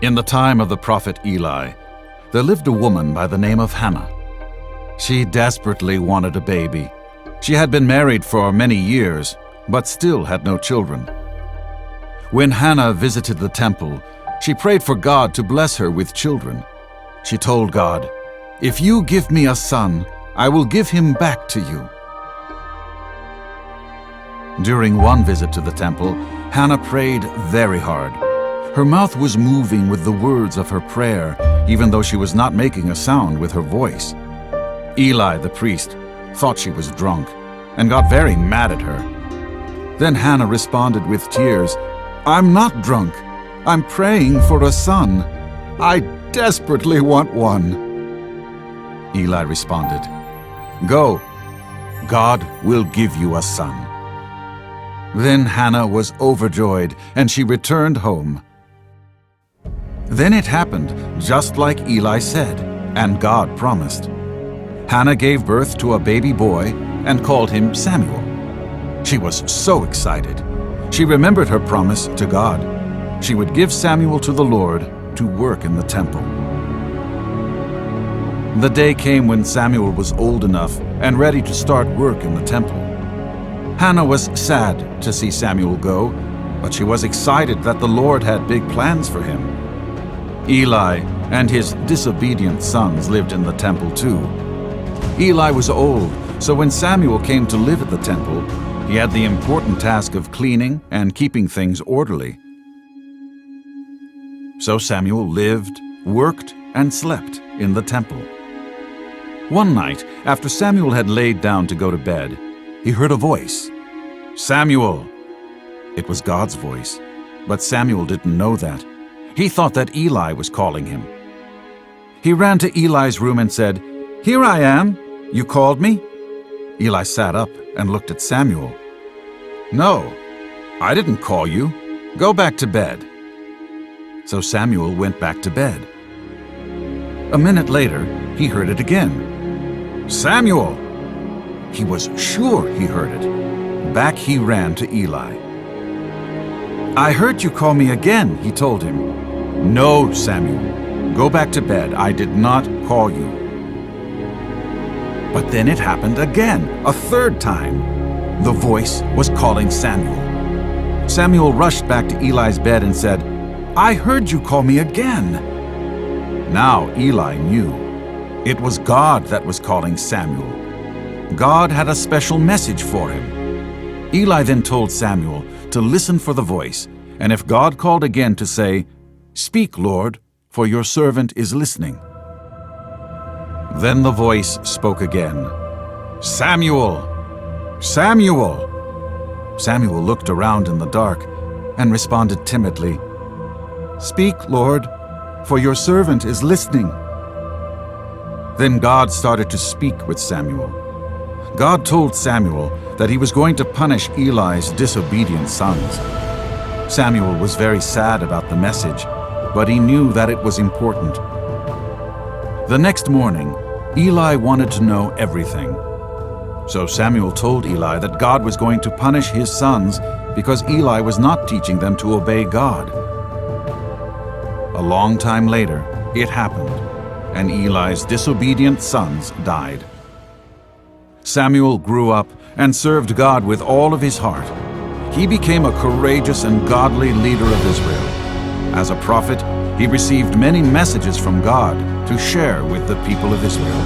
In the time of the prophet Eli, there lived a woman by the name of Hannah. She desperately wanted a baby. She had been married for many years, but still had no children. When Hannah visited the temple, she prayed for God to bless her with children. She told God, "If you give me a son, I will give him back to you." During one visit to the temple, Hannah prayed very hard. Her mouth was moving with the words of her prayer, even though she was not making a sound with her voice. Eli, the priest, thought she was drunk and got very mad at her. Then Hannah responded with tears, "I'm not drunk. I'm praying for a son. I desperately want one." Eli responded, "Go. God will give you a son." Then Hannah was overjoyed, and she returned home. Then it happened just like Eli said, and God promised. Hannah gave birth to a baby boy and called him Samuel. She was so excited. She remembered her promise to God. She would give Samuel to the Lord to work in the temple. The day came when Samuel was old enough and ready to start work in the temple. Hannah was sad to see Samuel go, but she was excited that the Lord had big plans for him. Eli and his disobedient sons lived in the temple too. Eli was old, so when Samuel came to live at the temple, he had the important task of cleaning and keeping things orderly. So Samuel lived, worked, and slept in the temple. One night, after Samuel had laid down to go to bed, he heard a voice. "Samuel!" It was God's voice, but Samuel didn't know that. He thought that Eli was calling him. He ran to Eli's room and said, "Here I am. You called me?" Eli sat up and looked at Samuel. "No, I didn't call you. Go back to bed." So Samuel went back to bed. A minute later, he heard it again. "Samuel!" He was sure he heard it. Back he ran to Eli. "I heard you call me again," he told him. "No, Samuel. Go back to bed. I did not call you." But then it happened again, a third time. The voice was calling Samuel. Samuel rushed back to Eli's bed and said, "I heard you call me again." Now Eli knew. It was God that was calling Samuel. God had a special message for him. Eli then told Samuel to listen for the voice, and if God called again to say, "Speak, Lord, for your servant is listening." Then the voice spoke again, "Samuel! Samuel!" Samuel looked around in the dark and responded timidly, "Speak, Lord, for your servant is listening." Then God started to speak with Samuel. God told Samuel that he was going to punish Eli's disobedient sons. Samuel was very sad about the message, but he knew that it was important. The next morning, Eli wanted to know everything. So Samuel told Eli that God was going to punish his sons because Eli was not teaching them to obey God. A long time later, it happened, and Eli's disobedient sons died. Samuel grew up and served God with all of his heart. He became a courageous and godly leader of Israel. As a prophet, he received many messages from God to share with the people of Israel.